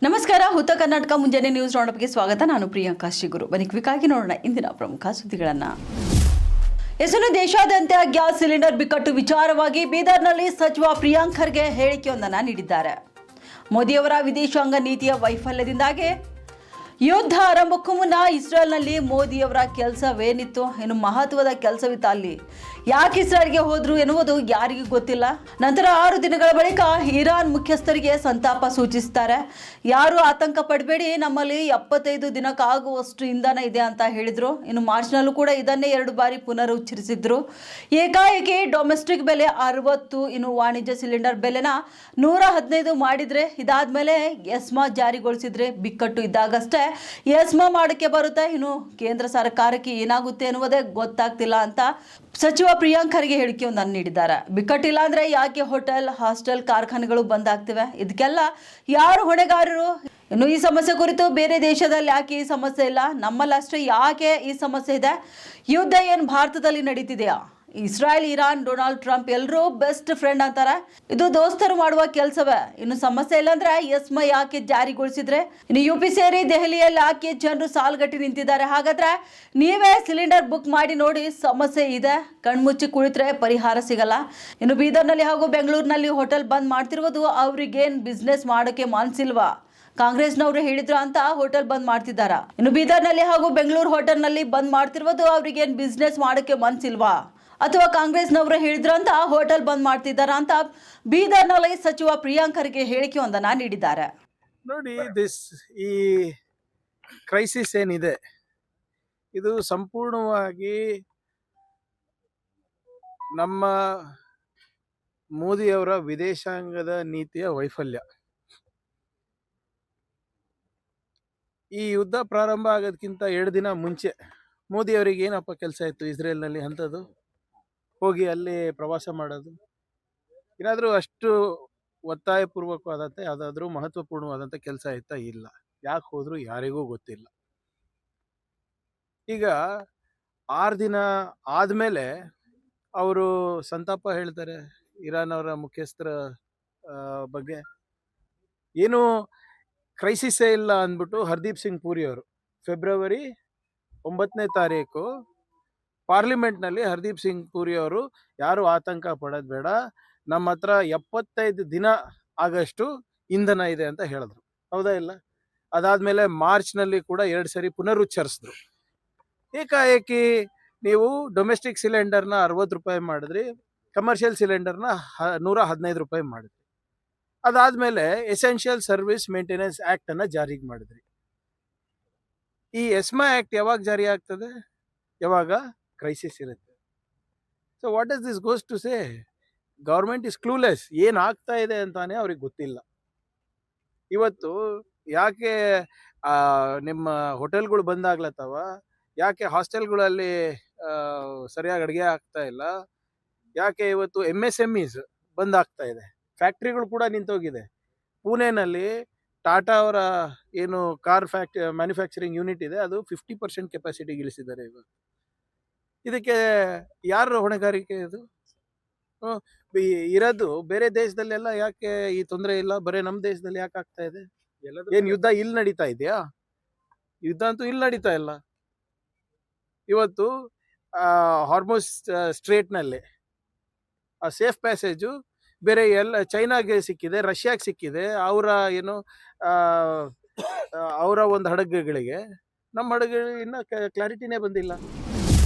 ನಮಸ್ಕಾರ. ಹುತ್ತ ಕರ್ನಾಟಕ ಮುಂಜಾನೆ ನ್ಯೂಸ್ ರೌಂಡಪ್ಗೆ ಸ್ವಾಗತ. ನಾನು ಪ್ರಿಯಾಂಕಾ ಶ್ರೀಗುರು. ಬನ್ನಿ ಕ್ವಿಕ್ಕಾಗಿ ನೋಡೋಣ ಇಂದಿನ ಪ್ರಮುಖ ಸುದ್ದಿಗಳನ್ನು. ದೇಶಾದ್ಯಂತ ಗ್ಯಾಸ್ ಸಿಲಿಂಡರ್ ಬಿಕ್ಕಟ್ಟು ವಿಚಾರವಾಗಿ ಬೀದರ್ನಲ್ಲಿ ಸಚಿವ ಪ್ರಿಯಾಂಕ್ ಖರ್ಗೆ ಹೇಳಿಕೆಯೊಂದನ್ನು ನೀಡಿದ್ದಾರೆ. ಮೋದಿಯವರ ವಿದೇಶಾಂಗ ನೀತಿಯ ವೈಫಲ್ಯದಿಂದಾಗಿ ಯುದ್ಧ ಆರಂಭಕ್ಕೂ ಮುನ್ನ ಇಸ್ರೇಲ್ನಲ್ಲಿ ಮೋದಿಯವರ ಕೆಲಸವೇನಿತ್ತು, ಏನು ಮಹತ್ವದ ಕೆಲಸವಿತ್ತು, ಅಲ್ಲಿ ಯಾಕೆ ಇಸ್ರೇಲ್ಗೆ ಹೋದ್ರು ಎನ್ನುವುದು ಯಾರಿಗೂ ಗೊತ್ತಿಲ್ಲ. ನಂತರ 6 ದಿನಗಳ ಬಳಿಕ ಇರಾನ್ ಮುಖ್ಯಸ್ಥರಿಗೆ ಸಂತಾಪ ಸೂಚಿಸುತ್ತಾರೆ. ಯಾರು ಆತಂಕ ಪಡಬೇಡಿ, ನಮ್ಮಲ್ಲಿ 75 ದಿನಕ್ಕಾಗುವಷ್ಟು ಇಂಧನ ಇದೆ ಅಂತ ಹೇಳಿದ್ರು. ಇನ್ನು ಮಾರ್ಚ್ನಲ್ಲೂ ಕೂಡ ಇದನ್ನೇ 2 ಬಾರಿ ಪುನರುಚ್ಚರಿಸಿದ್ರು. ಏಕಾಏಕಿ ಡೊಮೆಸ್ಟಿಕ್ ಬೆಲೆ 60, ಇನ್ನು ವಾಣಿಜ್ಯ ಸಿಲಿಂಡರ್ ಬೆಲೆನ 115 ಮಾಡಿದ್ರೆ, ಇದಾದ್ಮೇಲೆ ಎಸ್ಮಾ ಜಾರಿಗೊಳಿಸಿದ್ರೆ ಬಿಕ್ಕಟ್ಟು ಇದ್ದಾಗಷ್ಟೇ ಎಸ್ಮಾ ಮಾಡಕ್ಕೆ ಬರುತ್ತೆ. ಇನ್ನು ಕೇಂದ್ರ ಸರ್ಕಾರಕ್ಕೆ ಏನಾಗುತ್ತೆ ಎನ್ನುವುದೇ ಗೊತ್ತಾಗ್ತಿಲ್ಲ ಅಂತ ಸಚಿವ ಪ್ರಿಯಾಂಕ್ ಖರ್ಗೆ ಹೇಳಿಕೆಯೊಂದನ್ನು ನೀಡಿದ್ದಾರೆ. ಬಿಕ್ಕಟ್ಟಿಲ್ಲ ಅಂದ್ರೆ ಯಾಕೆ ಹೋಟೆಲ್, ಹಾಸ್ಟೆಲ್, ಕಾರ್ಖಾನೆಗಳು ಬಂದ್ ಆಗ್ತಿವೆ? ಇದಕ್ಕೆಲ್ಲ ಯಾರು ಹೊಣೆಗಾರರು? ಇನ್ನು ಈ ಸಮಸ್ಯೆ ಕುರಿತು ಬೇರೆ ದೇಶದಲ್ಲಿ ಯಾಕೆ ಈ ಸಮಸ್ಯೆ ಇಲ್ಲ, ನಮ್ಮಲ್ಲಷ್ಟೇ ಯಾಕೆ ಈ ಸಮಸ್ಯೆ ಇದೆ? ಯುದ್ಧ ಏನು ಭಾರತದಲ್ಲಿ ನಡೀತಿದೆಯಾ? ಇಸ್ರಾಯೇಲ್, ಇರಾನ್, ಡೊನಾಲ್ಡ್ ಟ್ರಂಪ್ ಎಲ್ಲರೂ ಬೆಸ್ಟ್ ಫ್ರೆಂಡ್ ಅಂತಾರೆ. ಇದು ದೋಸ್ತರು ಮಾಡುವ ಕೆಲಸವೇ. ಇನ್ನು ಸಮಸ್ಯೆ ಇಲ್ಲಾಂದ್ರೆ ಎಸ್ಮಾ ಯಾಕೆ ಜಾರಿಗೊಳಿಸಿದ್ರೆ? ಇನ್ನು ಯುಪಿ ಸೇರಿ ದೆಹಲಿಯಲ್ಲಿ ಯಾಕೆ ಜನರು ಸಾಲ್ಗಟ್ಟಿ ನಿಂತಿದ್ದಾರೆ? ಹಾಗಾದ್ರೆ ನೀವೇ ಸಿಲಿಂಡರ್ ಬುಕ್ ಮಾಡಿ ನೋಡಿ. ಸಮಸ್ಯೆ ಇದೆ, ಕಣ್ಮುಚ್ಚಿ ಕುಳಿತರೆ ಪರಿಹಾರ ಸಿಗಲ್ಲ. ಇನ್ನು ಬೀದರ್ನಲ್ಲಿ ಹಾಗೂ ಬೆಂಗಳೂರಿನಲ್ಲಿ ಹೋಟೆಲ್ ಬಂದ್ ಮಾಡ್ತಿರುವುದು ಅವ್ರಿಗೇನ್ ಬಿಸ್ನೆಸ್ ಮಾಡೋಕೆ ಮನ್ಸಿಲ್ವಾ? ಕಾಂಗ್ರೆಸ್ನವರು ಹೇಳಿದ್ರು ಅಂತ ಹೋಟೆಲ್ ಬಂದ್ ಮಾಡ್ತಿದ್ದಾರ? ಇನ್ನು ಬೀದರ್ನಲ್ಲಿ ಹಾಗೂ ಬೆಂಗಳೂರು ಹೋಟೆಲ್ನಲ್ಲಿ ಬಂದ್ ಮಾಡ್ತಿರುವುದು ಅವ್ರಿಗೇನ್ ಬಿಸ್ನೆಸ್ ಮಾಡೋಕೆ ಮನ್ಸಿಲ್ವಾ? ಅಥವಾ ಕಾಂಗ್ರೆಸ್ನವರು ಹೇಳಿದ್ರಂತ ಹೋಟೆಲ್ ಬಂದ್ ಮಾಡ್ತಿದ್ದಾರ ಅಂತ ಬೀದರ್ನಲ್ಲಿ ಸಚಿವ ಪ್ರಿಯಾಂಕ್ ಖರ್ಗೆ ಹೇಳಿಕೆಯೊಂದನ್ನು ನೀಡಿದ್ದಾರೆ. ನೋಡಿ, ಈ ಕ್ರೈಸಿಸ್ ಏನಿದೆ ಇದು ಸಂಪೂರ್ಣವಾಗಿ ನಮ್ಮ ಮೋದಿಯವರ ವಿದೇಶಾಂಗದ ನೀತಿಯ ವೈಫಲ್ಯ. ಈ ಯುದ್ಧ ಪ್ರಾರಂಭ ಆಗೋದಕ್ಕಿಂತ 2 ದಿನ ಮುಂಚೆ ಮೋದಿಯವರಿಗೆ ಏನಪ್ಪ ಕೆಲಸ ಇತ್ತು ಇಸ್ರೇಲ್ನಲ್ಲಿ? ಅಂಥದ್ದು ಹೋಗಿ ಅಲ್ಲಿ ಪ್ರವಾಸ ಮಾಡೋದು, ಏನಾದರೂ ಅಷ್ಟು ಒತ್ತಾಯಪೂರ್ವಕವಾದಂಥ ಯಾವುದಾದ್ರೂ ಮಹತ್ವಪೂರ್ಣವಾದಂಥ ಕೆಲಸ ಇತ್ತಾ? ಇಲ್ಲ. ಯಾಕೆ ಹೋದ್ರು ಯಾರಿಗೂ ಗೊತ್ತಿಲ್ಲ. ಈಗ 6 ದಿನ ಆದಮೇಲೆ ಅವರು ಸಂತಾಪ ಹೇಳ್ತಾರೆ ಇರಾನ್ ಅವರ ಮುಖ್ಯಸ್ಥರ ಬಗ್ಗೆ. ಏನು ಕ್ರೈಸಿಸ್ಸೇ ಇಲ್ಲ ಅಂದ್ಬಿಟ್ಟು ಹರ್ದೀಪ್ ಸಿಂಗ್ ಪೂರಿ ಅವರು ಫೆಬ್ರವರಿ 9ನೇ ತಾರೀಕು ಪಾರ್ಲಿಮೆಂಟ್ನಲ್ಲಿ ಹರ್ದೀಪ್ ಸಿಂಗ್ ಪೂರಿ ಅವರು ಯಾರು ಆತಂಕ ಪಡೋದು ಬೇಡ, ನಮ್ಮ ಹತ್ರ 75 ದಿನ ಆಗಷ್ಟು ಇಂಧನ ಇದೆ ಅಂತ ಹೇಳಿದ್ರು. ಹೌದಾ ಇಲ್ಲ? ಅದಾದಮೇಲೆ ಮಾರ್ಚ್ನಲ್ಲಿ ಕೂಡ 2 ಸರಿ ಪುನರುಚ್ಚರಿಸಿದ್ರು. ಏಕಾಏಕಿ ನೀವು ಡೊಮೆಸ್ಟಿಕ್ ಸಿಲಿಂಡರ್ನ 60 ರೂಪಾಯಿ ಮಾಡಿದ್ರಿ, ಕಮರ್ಷಿಯಲ್ ಸಿಲಿಂಡರ್ನ 115 ರೂಪಾಯಿ ಮಾಡಿದ್ರಿ. ಅದಾದಮೇಲೆ ಎಸೆನ್ಷಿಯಲ್ ಸರ್ವಿಸ್ ಮೇಂಟೆನೆನ್ಸ್ ಆ್ಯಕ್ಟನ್ನು ಜಾರಿಗೆ ಮಾಡಿದ್ರಿ. ಈ ಎಸ್ಮಾ ಆ್ಯಕ್ಟ್ ಯಾವಾಗ ಜಾರಿ ಆಗ್ತದೆ? ಯಾವಾಗ ಕ್ರೈಸಿಸ್ ಇರುತ್ತೆ. So what does this goes to say? Government is clueless. ಏನಾಗ್ತಾ ಇದೆ ಅಂತಾನೆ ಅವ್ರಿಗೆ ಗೊತ್ತಿಲ್ಲ. ಇವತ್ತು ಯಾಕೆ ನಿಮ್ಮ ಹೋಟೆಲ್ಗಳು ಬಂದಾಗ್ಲತ್ತವ? ಯಾಕೆ ಹಾಸ್ಟೆಲ್ಗಳಲ್ಲಿ ಸರಿಯಾಗಿ ಅಡುಗೆ ಆಗ್ತಾ ಇಲ್ಲ? ಯಾಕೆ ಇವತ್ತು MSMEs ಬಂದಾಗ್ತಾ ಇದೆ? ಫ್ಯಾಕ್ಟ್ರಿಗಳು ಕೂಡ ನಿಂತೋಗಿದೆ. ಪುಣೆನಲ್ಲಿ ಟಾಟಾ ಅವರ ಏನು ಕಾರ್ ಮ್ಯಾನುಫ್ಯಾಕ್ಚರಿಂಗ್ ಯೂನಿಟ್ ಇದೆ, ಅದು 50% ಕೆಪಾಸಿಟಿಗೆ ಇಳಿಸಿದ್ದಾರೆ. ಇದಕ್ಕೆ ಯಾರ ಹೊಣೆಗಾರಿಕೆ ಇದು? ಇರೋದು ಬೇರೆ ದೇಶದಲ್ಲೆಲ್ಲ ಯಾಕೆ ಈ ತೊಂದರೆ ಇಲ್ಲ, ಬರೀ ನಮ್ಮ ದೇಶದಲ್ಲಿ ಯಾಕೆ ಆಗ್ತಾ ಇದೆ? ಏನು ಯುದ್ಧ ಇಲ್ಲಿ ನಡೀತಾ ಇದೆಯಾ? ಯುದ್ಧ ಅಂತೂ ಇಲ್ಲಿ ನಡೀತಾ ಇಲ್ಲ. ಇವತ್ತು ಹಾರ್ಮೋಸ್ ಸ್ಟ್ರೇಟ್ನಲ್ಲಿ ಆ ಸೇಫ್ ಪ್ಯಾಸೇಜು ಬೇರೆ ಎಲ್ಲ ಚೈನಾಗೆ ಸಿಕ್ಕಿದೆ, ರಷ್ಯಾಗೆ ಸಿಕ್ಕಿದೆ, ಅವರ ಒಂದು ಹಡಗುಗಳಿಗೆ. ನಮ್ಮ ಹಡಗುಗಳಿಗೆ ಇನ್ನೂ ಕ್ಲಾರಿಟಿನೇ ಬಂದಿಲ್ಲ.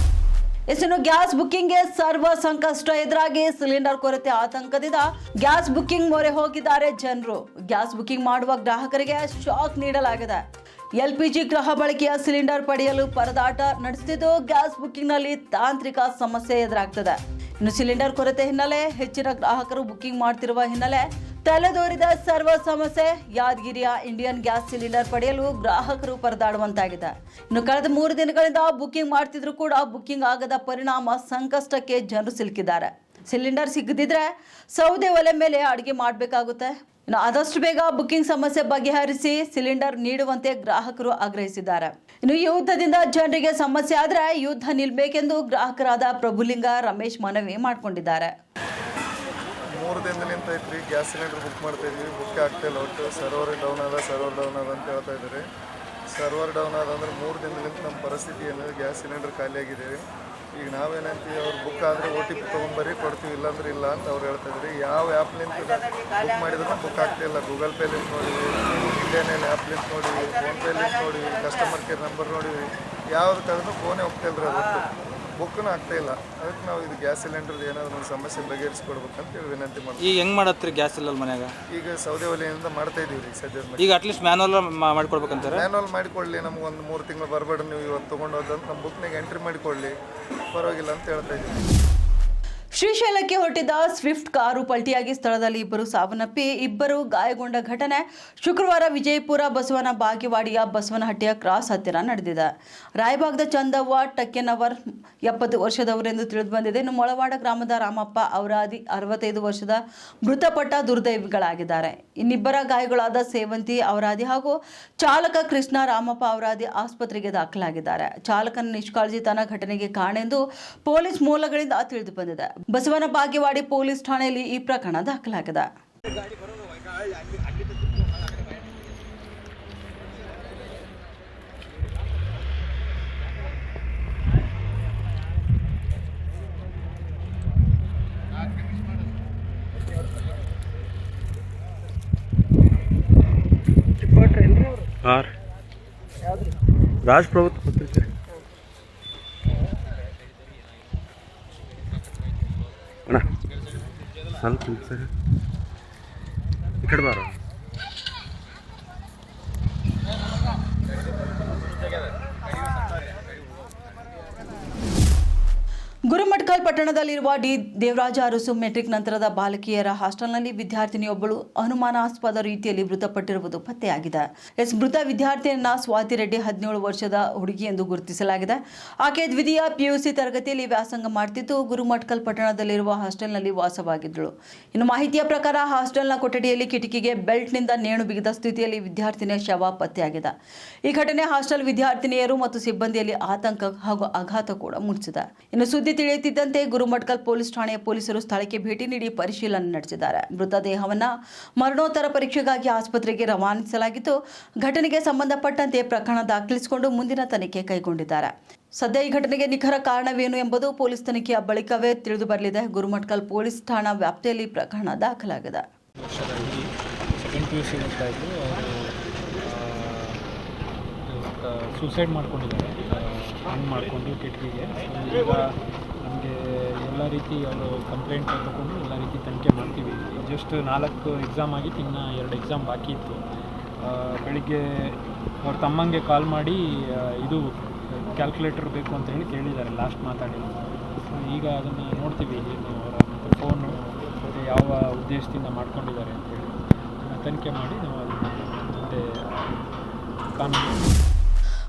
ಇನ್ನು ಗ್ಯಾಸ್ ಬುಕ್ಕಿಂಗ್ಗೆ ಸರ್ವ ಸಂಕಷ್ಟ ಎದುರಾಗಿ ಸಿಲಿಂಡರ್ ಕೊರತೆ ಆತಂಕದಿಂದ ಗ್ಯಾಸ್ ಬುಕ್ಕಿಂಗ್ ಮೊರೆ ಹೋಗಿದ್ದಾರೆ ಜನರು. ಗ್ಯಾಸ್ ಬುಕ್ಕಿಂಗ್ ಮಾಡುವ ಗ್ರಾಹಕರಿಗೆ ಶಾಕ್ ನೀಡಲಾಗಿದೆ. LPG ಗೃಹ ಬಳಕೆಯ ಸಿಲಿಂಡರ್ ಪಡೆಯಲು ಪರದಾಟ ನಡೆಸುತ್ತಿದ್ದು ಗ್ಯಾಸ್ ಬುಕ್ಕಿಂಗ್ನಲ್ಲಿ ತಾಂತ್ರಿಕ ಸಮಸ್ಯೆ ಎದುರಾಗ್ತದೆ. ಇನ್ನು ಸಿಲಿಂಡರ್ ಕೊರತೆ ಹಿನ್ನೆಲೆ ಹೆಚ್ಚಿನ ಗ್ರಾಹಕರು ಬುಕ್ಕಿಂಗ್ ಮಾಡ್ತಿರುವ ಹಿನ್ನೆಲೆ ತಲೆದೋರಿದ ಸರ್ವ ಸಮಸ್ಯೆ. ಯಾದಗಿರಿಯ ಇಂಡಿಯನ್ ಗ್ಯಾಸ್ ಸಿಲಿಂಡರ್ ಪಡೆಯಲು ಗ್ರಾಹಕರು ಪರದಾಡುವಂತಾಗಿದೆ. ಇನ್ನು ಕಳೆದ 3 ದಿನಗಳಿಂದ ಬುಕ್ಕಿಂಗ್ ಮಾಡ್ತಿದ್ರು ಕೂಡ ಬುಕ್ಕಿಂಗ್ ಆಗದ ಪರಿಣಾಮ ಸಂಕಷ್ಟಕ್ಕೆ ಜನರು ಸಿಲುಕಿದ್ದಾರೆ. ಸಿಲಿಂಡರ್ ಸಿಗದಿದ್ರೆ ಸೌದೆ ಒಲೆ ಮೇಲೆ ಅಡುಗೆ ಮಾಡಬೇಕಾಗುತ್ತೆ. ಇನ್ನು ಆದಷ್ಟು ಬೇಗ ಬುಕ್ಕಿಂಗ್ ಸಮಸ್ಯೆ ಬಗೆಹರಿಸಿ ಸಿಲಿಂಡರ್ ನೀಡುವಂತೆ ಗ್ರಾಹಕರು ಆಗ್ರಹಿಸಿದ್ದಾರೆ. ಇನ್ನು ಯುದ್ಧದಿಂದ ಜನರಿಗೆ ಸಮಸ್ಯೆ ಆದರೆ ಯುದ್ಧ ನಿಲ್ಬೇಕೆಂದು ಗ್ರಾಹಕರಾದ ಪ್ರಭುಲಿಂಗ ರಮೇಶ್ ಮನವಿ ಮಾಡಿಕೊಂಡಿದ್ದಾರೆ. 3 ದಿನದಿಂದ ನಿಂತೈತ್ರಿ. ಗ್ಯಾಸ್ ಸಿಲಿಂಡರ್ ಬುಕ್ ಮಾಡ್ತಾ ಇದ್ವಿ, ಬುಕ್ ಆಗ್ತಾಯಿಲ್ಲ. ಒಟ್ಟು ಸರ್ವರ್ ಡೌನ್ ಅದ ಅಂತ ಹೇಳ್ತಾ ಇದ್ದಾರೆ. ಸರ್ವರ್ ಡೌನ್ ಆದಂದ್ರೆ 3 ದಿನದಿಂದ ನಮ್ಮ ಪರಿಸ್ಥಿತಿ ಏನಿದೆ, ಗ್ಯಾಸ್ ಸಿಲಿಂಡರ್ ಖಾಲಿಯಾಗಿದೆ. ಈಗ ನಾವೇನಂತೀವಿ, ಅವ್ರು ಬುಕ್ ಆದರೆ OTP ತೊಗೊಂಬರ್ರಿ ಕೊಡ್ತೀವಿ, ಇಲ್ಲಾಂದ್ರೆ ಇಲ್ಲ ಅಂತ ಅವ್ರು ಹೇಳ್ತಾ ಇದ್ರಿ. ಯಾವ ಆ್ಯಪ್ಲಿಂದ ಬುಕ್ ಮಾಡಿದ್ರು ಬುಕ್ ಆಗ್ತಾಯಿಲ್ಲ. ಗೂಗಲ್ ಪೇ ಲಿಂಕ್ ನೋಡಿವಿ, ಇಂಡಿಯನ್ ಆ್ಯಪ್ ಲಿಂಕ್ ನೋಡಿವಿ, ಫೋನ್ಪೇ ಲಿಂಕ್ ನೋಡಿವಿ, ಕಸ್ಟಮರ್ ಕೇರ್ ನಂಬರ್ ನೋಡಿವಿ, ಯಾವುದಕ್ಕಾದ್ರೂ ಫೋನೇ ಹೋಗ್ತಾಯಿಲ್ರಿ, ಅದು ಬುಕ್ಕೂ ಆಗ್ತಾಯಿಲ್ಲ. ಅದಕ್ಕೆ ನಾವು ಇದು ಗ್ಯಾಸ್ ಸಿಲಿಂಡರ್ದು ಏನಾದರೂ ಒಂದು ಸಮಸ್ಯೆ ಬಗೆಹರಿಸ್ಕೊಡ್ಬೇಕಂತೇಳಿ ವಿನಂತಿ ಮಾಡ್ತೀವಿ. ಈಗ ಹೆಂಗೆ ಮಾಡತ್ರಿ ಗ್ಯಾಸ್ ಇಲ್ಲ ಮನ್ಯಾಗ? ಈಗ ಸೌದೆ ಒಲೆಯಿಂದ ಮಾಡ್ತಾ ಇದೀವಿ ರೀ ಸದ್ಯದ. ಈಗ ಅಟ್ಲೀಸ್ಟ್ ಮ್ಯಾನುವಲ್ ಮಾಡ್ಕೊಡ್ಬೇಕಂತಾರೆ. ಮ್ಯಾನುವಲ್ ಮಾಡಿಕೊಡ್ಲಿ, ನಮ್ಗೆ ಒಂದು 3 ತಿಂಗಳು ಬರಬೇಡ್ರಿ, ನೀವು ಇವತ್ತು ತೊಗೊಂಡು ಹೋದಂತ ನಮ್ಮ ಬುಕ್ನಾಗ ಎಂಟ್ರಿ ಮಾಡಿಕೊಡ್ಲಿ, ಪರವಾಗಿಲ್ಲ ಅಂತ ಹೇಳ್ತಾ ಇದ್ದೀವಿ. ಶ್ರೀಶೈಲಕ್ಕೆ ಹೊರಟಿದ್ದ ಸ್ವಿಫ್ಟ್ ಕಾರು ಪಲ್ಟಿಯಾಗಿ ಸ್ಥಳದಲ್ಲಿ ಇಬ್ಬರು ಸಾವನ್ನಪ್ಪಿ ಇಬ್ಬರು ಗಾಯಗೊಂಡ ಘಟನೆ ಶುಕ್ರವಾರ ವಿಜಯಪುರ ಬಸವನ ಬಾಗೇವಾಡಿಯ ಬಸವನಹಟ್ಟಿಯ ಕ್ರಾಸ್ ಹತ್ತಿರ ನಡೆದಿದೆ. ರಾಯಬಾಗದ ಚಂದವ್ವ ಟಕ್ಕೆನವರ್ 70 ವರ್ಷದವರೆಂದು ತಿಳಿದುಬಂದಿದೆ. ಇನ್ನು ಮೊಳವಾಡ ಗ್ರಾಮದ ರಾಮಪ್ಪ ಔರಾದಿ 65 ವರ್ಷದ ಮೃತಪಟ್ಟ ದುರ್ದೈವಿಗಳಾಗಿದ್ದಾರೆ. ಇನ್ನಿಬ್ಬರ ಗಾಯಗಳಾದ ಸೇವಂತಿ ಔರಾದಿ ಹಾಗೂ ಚಾಲಕ ಕೃಷ್ಣ ರಾಮಪ್ಪ ಔರಾದಿ ಆಸ್ಪತ್ರೆಗೆ ದಾಖಲಾಗಿದ್ದಾರೆ. ಚಾಲಕನ ನಿಷ್ಕಾಳಜಿತನ ಘಟನೆಗೆ ಕಾರಣ ಎಂದು ಪೊಲೀಸ್ ಮೂಲಗಳಿಂದ ತಿಳಿದು ಬಂದಿದೆ. ಬಸವನ ಬಾಗೇವಾಡಿ ಪೊಲೀಸ್ ಠಾಣೆಯಲ್ಲಿ ಈ ಪ್ರಕರಣ ದಾಖಲಾಗಿದೆ. ರಾಜ್ ಪ್ರಭುತ್ವ ಪತ್ರಿಕೆ ಅಣ್ಣ ಸ್ವಲ್ಪ ಸರ್ ಈ ಕಡೆ ಬಾರ. ಗುರುಮಠಕಲ್ ಪಟ್ಟಣದಲ್ಲಿರುವ ಡಿ ದೇವರಾಜ ಅರಸು ಮೆಟ್ರಿಕ್ ನಂತರದ ಬಾಲಕಿಯರ ಹಾಸ್ಟೆಲ್ನಲ್ಲಿ ವಿದ್ಯಾರ್ಥಿನಿಯೊಬ್ಬಳು ಅನುಮಾನಾಸ್ಪದ ರೀತಿಯಲ್ಲಿ ಮೃತಪಟ್ಟಿರುವುದು ಪತ್ತೆಯಾಗಿದೆ. ಮೃತ ವಿದ್ಯಾರ್ಥಿಯನ್ನ ಸ್ವಾತಿ ರೆಡ್ಡಿ 17 ವರ್ಷದ ಹುಡುಗಿ ಎಂದು ಗುರುತಿಸಲಾಗಿದೆ. ಆಕೆ ದ್ವಿತೀಯ PUC ತರಗತಿಯಲ್ಲಿ ವ್ಯಾಸಂಗ ಮಾಡುತ್ತಿದ್ದು ಗುರುಮಠಕಲ್ ಪಟ್ಟಣದಲ್ಲಿರುವ ಹಾಸ್ಟೆಲ್ನಲ್ಲಿ ವಾಸವಾಗಿದ್ದಳು. ಇನ್ನು ಮಾಹಿತಿಯ ಪ್ರಕಾರ ಹಾಸ್ಟೆಲ್ನ ಕೊಠಡಿಯಲ್ಲಿ ಕಿಟಕಿಗೆ ಬೆಲ್ಟ್ನಿಂದ ನೇಣು ಬಿಗಿದ ಸ್ಥಿತಿಯಲ್ಲಿ ವಿದ್ಯಾರ್ಥಿನಿಯ ಶವ ಪತ್ತೆಯಾಗಿದೆ. ಈ ಘಟನೆ ಹಾಸ್ಟೆಲ್ ವಿದ್ಯಾರ್ಥಿನಿಯರು ಮತ್ತು ಸಿಬ್ಬಂದಿಯಲ್ಲಿ ಆತಂಕ ಹಾಗೂ ಆಘಾತ ಕೂಡ ಮೂಡಿಸಿದೆ. ಇನ್ನು ಸುದ್ದಿ ತಿಳಿಯುತ್ತಿದ್ದಂತೆ ಗುರುಮಠಕಲ್ ಪೊಲೀಸ್ ಠಾಣೆಯ ಪೊಲೀಸರು ಸ್ಥಳಕ್ಕೆ ಭೇಟಿ ನೀಡಿ ಪರಿಶೀಲನೆ ನಡೆಸಿದ್ದಾರೆ. ಮೃತದೇಹವನ್ನು ಮರಣೋತ್ತರ ಪರೀಕ್ಷೆಗಾಗಿ ಆಸ್ಪತ್ರೆಗೆ ರವಾನಿಸಲಾಗಿದ್ದು ಘಟನೆಗೆ ಸಂಬಂಧಪಟ್ಟಂತೆ ಪ್ರಕರಣ ದಾಖಲಿಸಿಕೊಂಡು ಮುಂದಿನ ತನಿಖೆ ಕೈಗೊಂಡಿದ್ದಾರೆ. ಸದ್ಯ ಈ ಘಟನೆಗೆ ನಿಖರ ಕಾರಣವೇನು ಎಂಬುದು ಪೊಲೀಸ್ ತನಿಖೆಯ ಬಳಿಕವೇ ತಿಳಿದು ಬರಲಿದೆ. ಗುರುಮಠಕಲ್ ಪೊಲೀಸ್ ಠಾಣಾ ವ್ಯಾಪ್ತಿಯಲ್ಲಿ ಪ್ರಕರಣ ದಾಖಲಾಗಿದೆ. ಸೂಸೈಡ್ ಮಾಡ್ಕೊಂಡಿದ್ದಾರೆ, ಹಂಗೆ ಮಾಡಿಕೊಂಡು ಕಿಟಕಿಗೆ. ಈಗ ನಮಗೆ ಎಲ್ಲ ರೀತಿ ಅವರು ಕಂಪ್ಲೇಂಟ್ ತಗೊಂಡು ಎಲ್ಲ ರೀತಿ ತನಿಖೆ ಮಾಡ್ತೀವಿ. ಜಸ್ಟ್ 4 ಎಕ್ಸಾಮ್ ಆಗಿತ್ತು, ಇನ್ನು 2 ಎಕ್ಸಾಮ್ ಬಾಕಿ ಇತ್ತು. ಬೆಳಿಗ್ಗೆ ಅವ್ರ ತಮ್ಮಂಗೆ ಕಾಲ್ ಮಾಡಿ ಇದು ಕ್ಯಾಲ್ಕುಲೇಟರ್ ಬೇಕು ಅಂತ ಹೇಳಿ ಕೇಳಿದ್ದಾರೆ, ಲಾಸ್ಟ್ ಮಾತಾಡಿ. ಈಗ ಅದನ್ನು ನೋಡ್ತೀವಿ, ಅವರ ಫೋನು ಮತ್ತು ಯಾವ ಉದ್ದೇಶದಿಂದ ಮಾಡ್ಕೊಂಡಿದ್ದಾರೆ ಅಂತೇಳಿ ತನಿಖೆ ಮಾಡಿ ನಾವು ಅದನ್ನು ಮುಂದೆ ಕಾನೂನು.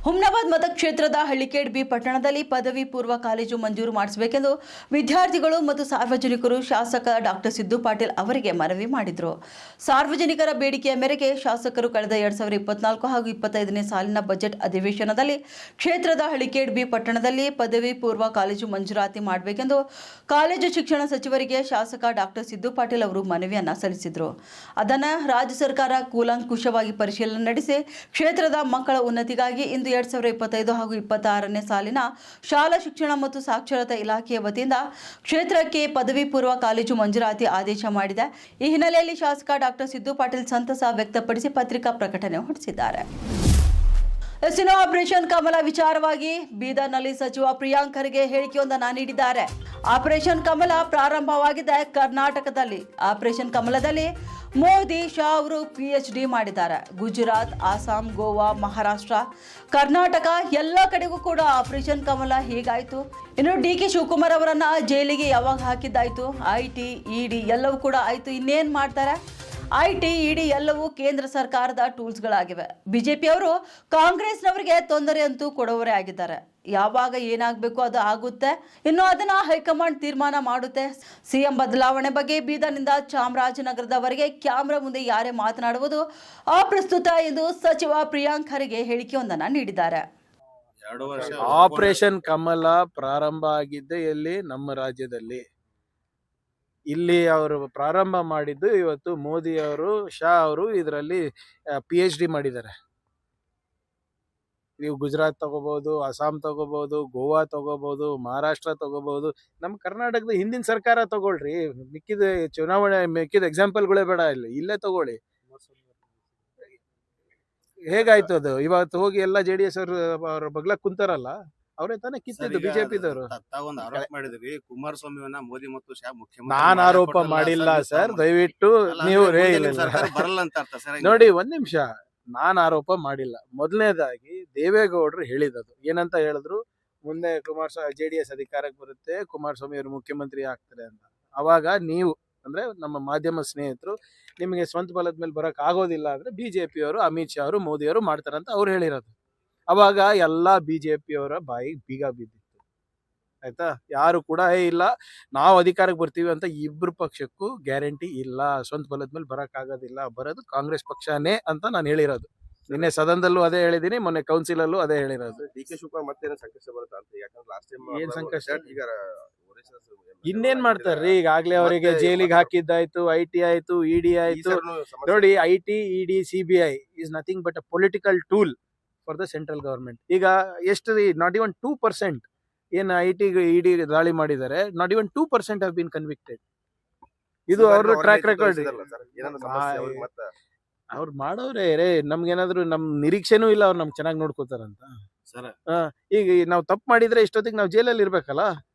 ಹುಮ್ನಾಬಾದ್ ಮತಕ್ಷೇತ್ರದ ಹಳ್ಳಿಕೇಡ್ ಬಿ ಪಟ್ಟಣದಲ್ಲಿ ಪದವಿ ಪೂರ್ವ ಕಾಲೇಜು ಮಂಜೂರು ಮಾಡಿಸಬೇಕೆಂದು ವಿದ್ಯಾರ್ಥಿಗಳು ಮತ್ತು ಸಾರ್ವಜನಿಕರು ಶಾಸಕ ಡಾಕ್ಟರ್ ಸಿದ್ದು ಪಾಟೀಲ್ ಅವರಿಗೆ ಮನವಿ ಮಾಡಿದರು. ಸಾರ್ವಜನಿಕರ ಬೇಡಿಕೆಯ ಮೇರೆಗೆ ಶಾಸಕರು ಕಳೆದ 2024 ಹಾಗೂ 25ನೇ ಸಾಲಿನ ಬಜೆಟ್ ಅಧಿವೇಶನದಲ್ಲಿ ಕ್ಷೇತ್ರದ ಹಳ್ಳಿಕೇಡ್ ಬಿ ಪಟ್ಟಣದಲ್ಲಿ ಪದವಿ ಪೂರ್ವ ಕಾಲೇಜು ಮಂಜೂರಾತಿ ಮಾಡಬೇಕೆಂದು ಕಾಲೇಜು ಶಿಕ್ಷಣ ಸಚಿವರಿಗೆ ಶಾಸಕ ಡಾಕ್ಟರ್ ಸಿದ್ದು ಪಾಟೀಲ್ ಅವರು ಮನವಿಯನ್ನು ಸಲ್ಲಿಸಿದರು. ಅದನ್ನು ರಾಜ್ಯ ಸರ್ಕಾರ ಕೂಲಂಕುಷವಾಗಿ ಪರಿಶೀಲನೆ ನಡೆಸಿ ಕ್ಷೇತ್ರದ ಮಕ್ಕಳ ಉನ್ನತಿಗಾಗಿ ಇಂದು 2025 ಹಾಗೂ 26ನೇ ಸಾಲಿನ ಶಾಲಾ ಶಿಕ್ಷಣ ಮತ್ತು ಸಾಕ್ಷರತಾ ಇಲಾಖೆಯ ವತಿಯಿಂದ ಕ್ಷೇತ್ರಕ್ಕೆ ಪದವಿ ಪೂರ್ವ ಕಾಲೇಜು ಮಂಜೂರಾತಿ ಆದೇಶ ಮಾಡಿದೆ. ಈ ಹಿನ್ನೆಲೆಯಲ್ಲಿ ಶಾಸಕ ಡಾಕ್ಟರ್ ಸಿದ್ದು ಪಾಟೀಲ್ ಸಂತಸ ವ್ಯಕ್ತಪಡಿಸಿ ಪತ್ರಿಕಾ ಪ್ರಕಟಣೆ ಹೊರಡಿಸಿದ್ದಾರೆ. ಆಪರೇಷನ್ ಕಮಲ ವಿಚಾರವಾಗಿ ಬೀದರ್ನಲ್ಲಿ ಸಚಿವ ಪ್ರಿಯಾಂಕ್ ಖರ್ಗೆ ಹೇಳಿಕೆಯೊಂದನ್ನು ನೀಡಿದ್ದಾರೆ. ಆಪರೇಷನ್ ಕಮಲ ಪ್ರಾರಂಭವಾಗಿದೆ ಕರ್ನಾಟಕದಲ್ಲಿ. ಆಪರೇಷನ್ ಕಮಲದಲ್ಲಿ ಮೋದಿ ಶಾ ಅವರು PhD ಮಾಡಿದ್ದಾರೆ. ಗುಜರಾತ್, ಆಸಾಂ, ಗೋವಾ, ಮಹಾರಾಷ್ಟ್ರ, ಕರ್ನಾಟಕ ಎಲ್ಲ ಕಡೆಗೂ ಕೂಡ ಆಪರೇಷನ್ ಕಮಲ ಹೀಗಾಯಿತು. ಇನ್ನು DK ಶಿವಕುಮಾರ್ ಅವರನ್ನ ಜೈಲಿಗೆ ಯಾವಾಗ ಹಾಕಿದ್ದಾಯ್ತು, IT, ED ಎಲ್ಲವೂ ಕೂಡ ಆಯಿತು. ಇನ್ನೇನು ಮಾಡ್ತಾರೆ? IT, ED ಎಲ್ಲವೂ ಕೇಂದ್ರ ಸರ್ಕಾರದ ಟೂಲ್ಸ್ಗಳಾಗಿವೆ. BJP ಅವರು ಕಾಂಗ್ರೆಸ್ನವರಿಗೆ ತೊಂದರೆ ಅಂತೂ ಕೊಡುವವರೇ ಆಗಿದ್ದಾರೆ. ಯಾವಾಗ ಏನಾಗಬೇಕು ಅದು ಆಗುತ್ತೆ, ಇನ್ನು ಅದನ್ನು ಹೈಕಮಾಂಡ್ ತೀರ್ಮಾನ ಮಾಡುತ್ತೆ. CM ಬದಲಾವಣೆ ಬಗ್ಗೆ ಬೀದರ್ನಿಂದ ಚಾಮರಾಜನಗರದವರೆಗೆ ಕ್ಯಾಮ್ರಾ ಮುಂದೆ ಯಾರೇ ಮಾತನಾಡುವುದು ಅಪ್ರಸ್ತುತ ಎಂದು ಸಚಿವ ಪ್ರಿಯಾಂಕ್ ಖರ್ಗೆ ಹೇಳಿಕೆಯೊಂದನ್ನು ನೀಡಿದ್ದಾರೆ. ಆಪರೇಷನ್ ಕಮಲ ಪ್ರಾರಂಭ ಆಗಿದ್ದೆ ಎಲ್ಲಿ? ನಮ್ಮ ರಾಜ್ಯದಲ್ಲಿ. ಇಲ್ಲಿ ಅವರು ಪ್ರಾರಂಭ ಮಾಡಿದ್ದು ಇವತ್ತು ಮೋದಿ ಅವರು, ಶಾ ಅವರು ಇದರಲ್ಲಿ PhD ಮಾಡಿದ್ದಾರೆ. ನೀವು ಗುಜರಾತ್ ತಗೋಬಹುದು, ಅಸ್ಸಾಂ ತಗೋಬಹುದು, ಗೋವಾ ತಗೋಬಹುದು, ಮಹಾರಾಷ್ಟ್ರ ತಗೋಬಹುದು, ನಮ್ಮ ಕರ್ನಾಟಕದ ಹಿಂದಿನ ಸರ್ಕಾರ ತಗೊಳ್ರಿ. ಮಿಕ್ಕಿದ ಚುನಾವಣೆ ಮಿಕ್ಕಿದ ಎಕ್ಸಾಂಪಲ್ಗಳೇ ಬೇಡ, ಇಲ್ಲೇ ತಗೊಳ್ಳಿ. ಹೇಗಾಯ್ತು ಅದು? ಇವತ್ತು ಹೋಗಿ ಎಲ್ಲ JDS ಅವ್ರ ಬಗ್ಲ ಕುಂತಾರಲ್ಲ, ಅವರೇ ತಾನೇ ಕಿತ್ತಿದ್ದು ಬಿಜೆಪಿದವರು. ತಾವೊಂದು ಆರೋಪ ಮಾಡಿದ್ರಿ ಕುಮಾರಸ್ವಾಮಿಯನ್ನ ಮೋದಿ ಮತ್ತು ಶಾ ಮುಖ್ಯಮಂತ್ರಿ ನಾನ್ ಆರೋಪ ಮಾಡಿಲ್ಲ ಸರ್, ದಯವಿಟ್ಟು ನೀವು ಬರಲ್ಲ ಅಂತ ಅರ್ಥ ಸರ್. ನೋಡಿ, ಒಂದ್ ನಿಮಿಷ, ನಾನ್ ಆರೋಪ ಮಾಡಿಲ್ಲ. ಮೊದಲನೇದಾಗಿ ದೇವೇಗೌಡರು ಹೇಳಿದದು ಏನಂತ ಹೇಳಿದ್ರು, ಮುಂದೆ JDS ಅಧಿಕಾರಕ್ಕೆ ಬರುತ್ತೆ, ಕುಮಾರಸ್ವಾಮಿ ಅವರು ಮುಖ್ಯಮಂತ್ರಿ ಆಗ್ತಾರೆ ಅಂತ. ಅವಾಗ ನೀವು ಅಂದ್ರೆ ನಮ್ಮ ಮಾಧ್ಯಮ ಸ್ನೇಹಿತರು, ನಿಮಗೆ ಸ್ವಂತ ಬಲದ ಮೇಲೆ ಬರಕ್ ಆಗೋದಿಲ್ಲ ಅಂದ್ರೆ BJP ಅವರು, ಅಮಿತ್ ಶಾ ಅವರು, ಮೋದಿ ಅವರು ಮಾಡ್ತಾರಂತ ಅವ್ರು ಹೇಳಿರೋದು. ಅವಾಗ ಎಲ್ಲಾ BJP ಅವರ ಬಾಯಿಗೆ ಬೀಗ ಬಿದ್ದಿತ್ತು. ಆಯ್ತಾ? ಯಾರು ಕೂಡ ಇಲ್ಲ ನಾವು ಅಧಿಕಾರಕ್ಕೆ ಬರ್ತೀವಿ ಅಂತ ಇಬ್ರು ಪಕ್ಷಕ್ಕೂ ಗ್ಯಾರಂಟಿ ಇಲ್ಲ. ಸ್ವಂತ ಬಲದ ಮೇಲೆ ಬರಕ್ ಆಗೋದಿಲ್ಲ, ಬರೋದು ಕಾಂಗ್ರೆಸ್ ಪಕ್ಷನೇ ಅಂತ ನಾನು ಹೇಳಿರೋದು. ನಿನ್ನೆ ಸದನದಲ್ಲೂ ಅದೇ ಹೇಳಿದೀನಿ, ಮೊನ್ನೆ ಕೌನ್ಸಿಲ್ ಅಲ್ಲೂ ಅದೇ ಹೇಳಿರೋದು. DK ಶಿವಕುಮಾರ್ ಮತ್ತೆ ಸಂಕಷ್ಟ ಬರುತ್ತೆ ಅಂತ, ಯಾಕಂದ್ರೆ ಲಾಸ್ಟ್ ಟೈಮ್ ಏನ್ ಸಂಕಷ್ಟ? ಇನ್ನೇನ್ ಮಾಡ್ತಾರ್ರಿ? ಈಗಾಗ್ಲೇ ಅವರಿಗೆ ಜೈಲಿಗೆ ಹಾಕಿದ್ದಾಯ್ತು, IT ಆಯ್ತು, ED ಆಯ್ತು. ನೋಡಿ, IT, ED, CBI is nothing but a political tool for the central government. ಈಗ ಎಷ್ಟು, ನಾಟ್ ಇವನ್ 2% ಏನ್ IT ED ದಾಳಿ ಮಾಡಿದ್ದಾರೆ, not even 2% have been convicted. ಇದು ಅವ್ರ ಟ್ರ್ಯಾಕ್ ರೆಕಾರ್ಡ್. ಅವ್ರು ಮಾಡೋರೇ ರೇ, ನಮ್ಗೇನಾದ್ರು ನಮ್ ನಿರೀಕ್ಷೆನೂ ಇಲ್ಲ ಅವ್ರು ನಮ್ಗೆ ಚೆನ್ನಾಗಿ ನೋಡ್ಕೋತಾರಂತ. ಈಗ ನಾವು ತಪ್ಪು ಮಾಡಿದ್ರೆ ಇಷ್ಟೊತ್ತಿಗೆ ನಾವು ಜೈಲಲ್ಲಿ ಇರ್ಬೇಕಲ್ಲ.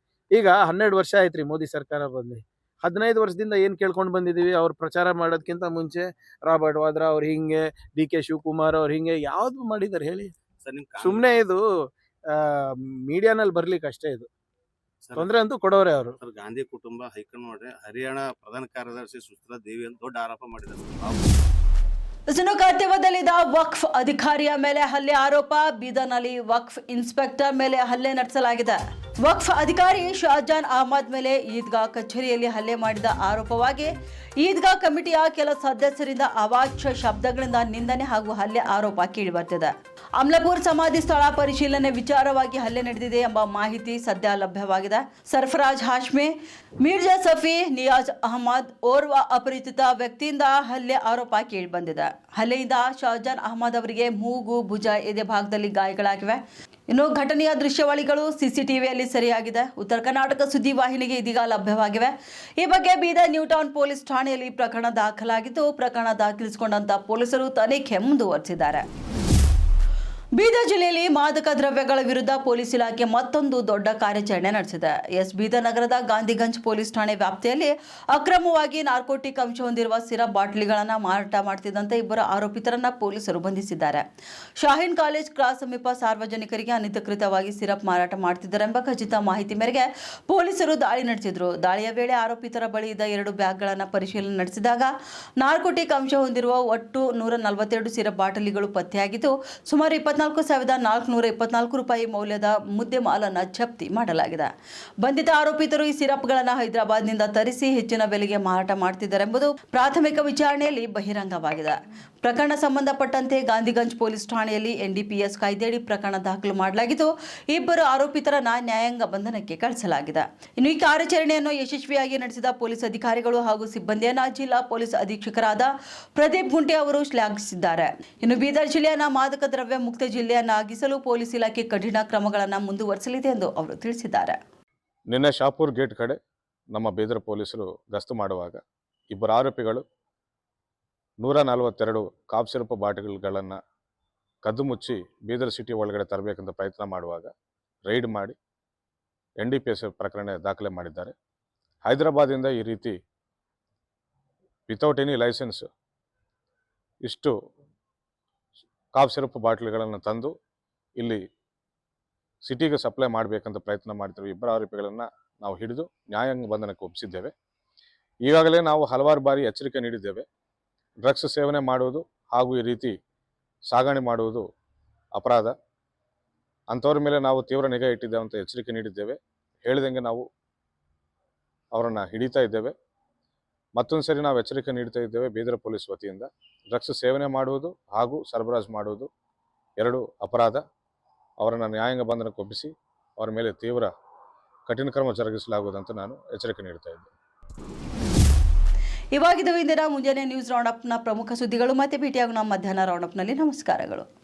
ಈಗ 12 ವರ್ಷ ಆಯ್ತ್ರಿ ಮೋದಿ ಸರ್ಕಾರ ಬಂದು. 15 ವರ್ಷದಿಂದ ಏನ್ ಕೇಳ್ಕೊಂಡು ಬಂದಿದೀವಿ? ಅವ್ರು ಪ್ರಚಾರ ಮಾಡೋದಕ್ಕಿಂತ ಮುಂಚೆ ರಾಬರ್ಟ್ ವಾದ್ರಾ ಅವ್ರು ಹಿಂಗೆ, DK ಶಿವಕುಮಾರ್ ಅವ್ರು ಹಿಂಗೆ, ಯಾವ್ದು ಮಾಡಿದಾರೆ ಹೇಳಿ? ಸುಮ್ನೆ ಇದು ಮೀಡಿಯಾನಲ್ಲಿ ಬರ್ಲಿಕ್ಕೆ ಅಷ್ಟೇ. ಇದು ತೊಂದ್ರೆ ಅಂತೂ ಕೊಡೋರೆ ಅವರು. ಗಾಂಧಿ ಕುಟುಂಬ ಹೈಕಮಾಂಡ್ ಮಾಡಿ ಹರಿಯಾಣ ಪ್ರಧಾನ ಕಾರ್ಯದರ್ಶಿ ಸುಶ್ಮಿತಾ ದೇವಿ ಅಂತ ದೊಡ್ಡ ಆರೋಪ ಮಾಡಿದ್ದಾರೆ. ಕರ್ತವ್ಯದಲ್ಲಿದ್ದ ವಕ್ಫ್ ಅಧಿಕಾರಿಯ ಮೇಲೆ ಹಲ್ಲೆ ಆರೋಪ. ಬೀದರ್ನಲ್ಲಿ ವಕ್ಫ್ ಇನ್ಸ್ಪೆಕ್ಟರ್ ಮೇಲೆ ಹಲ್ಲೆ ನಡೆಸಲಾಗಿದೆ. ವಕ್ಫ್ ಅಧಿಕಾರಿ ಶಾಜಾನ್ ಅಹಮದ್ ಮೇಲೆ ಈದ್ಗಾ ಕಚೇರಿಯಲ್ಲಿ ಹಲ್ಲೆ ಮಾಡಿದ ಆರೋಪವಾಗಿ ಈದ್ಗಾ ಕಮಿಟಿಯ ಕೆಲ ಸದಸ್ಯರಿಂದ ಅವಾಚ್ಯ ಶಬ್ದಗಳಿಂದ ನಿಂದನೆ ಹಾಗೂ ಹಲ್ಲೆ ಆರೋಪ ಕೇಳಿಬರ್ತಿದೆ. ಅಮ್ಲಪುರ್ ಸಮಾಧಿ ಸ್ಥಳ ಪರಿಶೀಲನೆ ವಿಚಾರವಾಗಿ ಹಲ್ಲೆ ನಡೆದಿದೆ ಎಂಬ ಮಾಹಿತಿ ಸದ್ಯ ಲಭ್ಯವಾಗಿದೆ. ಸರ್ಫರಾಜ್ ಹಾಶ್ಮಿ, ಮಿರ್ಜಾ ಸಫಿ, ನಿಯಾಜ್ ಅಹಮದ್ ಓರ್ವ ಅಪರಿಚಿತ ವ್ಯಕ್ತಿಯಿಂದ ಹಲ್ಲೆ ಆರೋಪ ಕೇಳಿಬಂದಿದೆ. ಹಲ್ಲೆಯಿಂದ ಶಾಜಾನ್ ಅಹಮದ್ ಅವರಿಗೆ ಮೂಗು, ಭುಜ, ಎದೆ ಭಾಗದಲ್ಲಿ ಗಾಯಗಳಾಗಿವೆ. ಇನ್ನು ಘಟನೆಯ ದೃಶ್ಯಾವಳಿಗಳು CCTVಯಲ್ಲಿ ಸೆರೆಯಾಗಿದೆ. ಉತ್ತರ ಕರ್ನಾಟಕ ಸುದ್ದಿ ವಾಹಿನಿಗೆ ಇದೀಗ ಲಭ್ಯವಾಗಿವೆ. ಈ ಬಗ್ಗೆ ಬೀದರ್ ನ್ಯೂ ಟೌನ್ ಪೊಲೀಸ್ ಠಾಣೆಯಲ್ಲಿ ಪ್ರಕರಣ ದಾಖಲಾಗಿದ್ದು, ಪ್ರಕರಣ ದಾಖಲಿಸಿಕೊಂಡಂತ ಪೊಲೀಸರು ತನಿಖೆ ಮುಂದುವರೆಸಿದ್ದಾರೆ. ಬೀದರ್ ಜಿಲ್ಲೆಯಲ್ಲಿ ಮಾದಕ ದ್ರವ್ಯಗಳ ವಿರುದ್ಧ ಪೊಲೀಸ್ ಇಲಾಖೆ ಮತ್ತೊಂದು ದೊಡ್ಡ ಕಾರ್ಯಾಚರಣೆ ನಡೆಸಿದೆ. ಬೀದರ್ ನಗರದ ಗಾಂಧಿಗಂಜ್ ಪೊಲೀಸ್ ಠಾಣೆ ವ್ಯಾಪ್ತಿಯಲ್ಲಿ ಅಕ್ರಮವಾಗಿ ನಾರ್ಕೋಟಿಕ್ ಅಂಶ ಹೊಂದಿರುವ ಸಿರಪ್ ಬಾಟಲಿಗಳನ್ನು ಮಾರಾಟ ಮಾಡುತ್ತಿದ್ದಂತೆ ಇಬ್ಬರು ಆರೋಪಿತರನ್ನ ಪೊಲೀಸರು ಬಂಧಿಸಿದ್ದಾರೆ. ಶಾಹೀನ್ ಕಾಲೇಜ್ ಕ್ರಾಸ್ ಸಮೀಪ ಸಾರ್ವಜನಿಕರಿಗೆ ಅನಧಿಕೃತವಾಗಿ ಸಿರಪ್ ಮಾರಾಟ ಮಾಡುತ್ತಿದ್ದರೆಂಬ ಖಚಿತ ಮಾಹಿತಿ ಮೇರೆಗೆ ಪೊಲೀಸರು ದಾಳಿ ನಡೆಸಿದರು. ದಾಳಿಯ ವೇಳೆ ಆರೋಪಿತರ ಬಳಿ ಇದ್ದ 2 ಬ್ಯಾಗ್ಗಳನ್ನು ಪರಿಶೀಲನೆ ನಡೆಸಿದಾಗ ನಾರ್ಕೋಟಿಕ್ ಅಂಶ ಹೊಂದಿರುವ ಒಟ್ಟು 142 ಸಿರಪ್ ಬಾಟಲಿಗಳು ಪತ್ತೆಯಾಗಿದ್ದು, ಸುಮಾರು 24,424 ರೂಪಾಯಿ ಮೌಲ್ಯದ ಮುದ್ದೆ ಮಾಲನ್ನು ಜಪ್ತಿ ಮಾಡಲಾಗಿದೆ. ಬಂಧಿತ ಆರೋಪಿತರು ಈ ಸಿರಪ್ಗಳನ್ನು ಹೈದರಾಬಾದ್ನಿಂದ ತರಿಸಿ ಹೆಚ್ಚಿನ ಬೆಲೆಗೆ ಮಾರಾಟ ಮಾಡುತ್ತಿದ್ದರೆಂಬುದು ಪ್ರಾಥಮಿಕ ವಿಚಾರಣೆಯಲ್ಲಿ ಬಹಿರಂಗವಾಗಿದೆ. ಪ್ರಕರಣ ಸಂಬಂಧಪಟ್ಟಂತೆ ಗಾಂಧಿಗಂಜ್ ಪೊಲೀಸ್ ಠಾಣೆಯಲ್ಲಿ NDPS ಕಾಯ್ದೆಯಡಿ ಪ್ರಕರಣ ದಾಖಲು ಮಾಡಲಾಗಿದ್ದು, ಇಬ್ಬರು ಆರೋಪಿತರನ್ನ ನ್ಯಾಯಾಂಗ ಬಂಧನಕ್ಕೆ ಕಳಿಸಲಾಗಿದೆ. ಇನ್ನು ಈ ಕಾರ್ಯಾಚರಣೆಯನ್ನು ಯಶಸ್ವಿಯಾಗಿ ನಡೆಸಿದ ಪೊಲೀಸ್ ಅಧಿಕಾರಿಗಳು ಹಾಗೂ ಸಿಬ್ಬಂದಿಯನ್ನ ಜಿಲ್ಲಾ ಪೊಲೀಸ್ ಅಧೀಕ್ಷಕರಾದ ಪ್ರದೀಪ್ ಗುಂಟೆ ಅವರು ಶ್ಲಾಘಿಸಿದ್ದಾರೆ. ಇನ್ನು ಬೀದರ್ ಜಿಲ್ಲೆಯನ್ನು ಮಾದಕ ದ್ರವ್ಯ ಮುಕ್ತ ಜಿಲ್ಲೆಯನ್ನಾಗಿಸಲು ಪೊಲೀಸ್ ಇಲಾಖೆ ಕಠಿಣ ಕ್ರಮಗಳನ್ನು ಮುಂದುವರಿಸಲಿದೆ ಎಂದು ಅವರು ತಿಳಿಸಿದ್ದಾರೆ. ನಿನ್ನೆ ಶಾಪುರ್ ಗೇಟ್ ಕಡೆ ನಮ್ಮ ಬೀದರ್ ಪೊಲೀಸರು ಗಸ್ತು ಮಾಡುವಾಗ ಇಬ್ಬರು ಆರೋಪಿಗಳು 142 ಕಾಫ್ ಸಿರಪ್ ಬಾಟಲ್ಗಳನ್ನು ಕದ್ದು ಮುಚ್ಚಿ ಬೀದರ್ ಸಿಟಿ ಒಳಗಡೆ ತರಬೇಕಂತ ಪ್ರಯತ್ನ ಮಾಡುವಾಗ ರೈಡ್ ಮಾಡಿ NDPS ಪ್ರಕರಣ ದಾಖಲೆ ಮಾಡಿದ್ದಾರೆ. ಹೈದರಾಬಾದಿಂದ ಈ ರೀತಿ ವಿತೌಟ್ ಎನಿ ಲೈಸೆನ್ಸ್ ಇಷ್ಟು ಕಾಫ್ ಸಿರಪ್ ಬಾಟಲ್ಗಳನ್ನು ತಂದು ಇಲ್ಲಿ ಸಿಟಿಗೆ ಸಪ್ಲೈ ಮಾಡಬೇಕಂತ ಪ್ರಯತ್ನ ಮಾಡ್ತಿರುವ ಇಬ್ಬರು ಆರೋಪಿಗಳನ್ನು ನಾವು ಹಿಡಿದು ನ್ಯಾಯಾಂಗ ಬಂಧನಕ್ಕೆ ಒಪ್ಪಿಸಿದ್ದೇವೆ. ಈಗಾಗಲೇ ನಾವು ಹಲವಾರು ಬಾರಿ ಎಚ್ಚರಿಕೆ ನೀಡಿದ್ದೇವೆ. ಡ್ರಗ್ಸ್ ಸೇವನೆ ಮಾಡುವುದು ಹಾಗೂ ಈ ರೀತಿ ಸಾಗಣೆ ಮಾಡುವುದು ಅಪರಾಧ. ಅಂಥವ್ರ ಮೇಲೆ ನಾವು ತೀವ್ರ ನಿಗಾ ಇಟ್ಟಿದ್ದೇವೆ ಅಂತ ಎಚ್ಚರಿಕೆ ನೀಡಿದ್ದೇವೆ. ಹೇಳಿದಂಗೆ ನಾವು ಅವರನ್ನು ಹಿಡಿತಾ ಇದ್ದೇವೆ. ಮತ್ತೊಂದು ಸರಿ ನಾವು ಎಚ್ಚರಿಕೆ ನೀಡ್ತಾ ಇದ್ದೇವೆ ಬೀದರ್ ಪೊಲೀಸ್ ವತಿಯಿಂದ. ಡ್ರಗ್ಸ್ ಸೇವನೆ ಮಾಡುವುದು ಹಾಗೂ ಸರಬರಾಜು ಮಾಡುವುದು 2 ಅಪರಾಧ. ಅವರನ್ನು ನ್ಯಾಯಾಂಗ ಬಂಧನಕ್ಕೆ ಒಪ್ಪಿಸಿ ಅವರ ಮೇಲೆ ತೀವ್ರ ಕಠಿಣ ಕ್ರಮ ಜರುಗಿಸಲಾಗುವುದಂತ ನಾನು ಎಚ್ಚರಿಕೆ ನೀಡ್ತಾ ಇದ್ದೆ. ಇವಾಗಿದ್ದು ಇಂದಿನ ಮುಂಜಾನೆ ನ್ಯೂಸ್ ರೌಂಡಪ್ನ ಪ್ರಮುಖ ಸುದ್ದಿಗಳು. ಮತ್ತೆ ಭೇಟಿಯಾಗೋಣ ಮಧ್ಯಾಹ್ನ ರೌಂಡಪ್ನಲ್ಲಿ. ನಮಸ್ಕಾರಗಳು.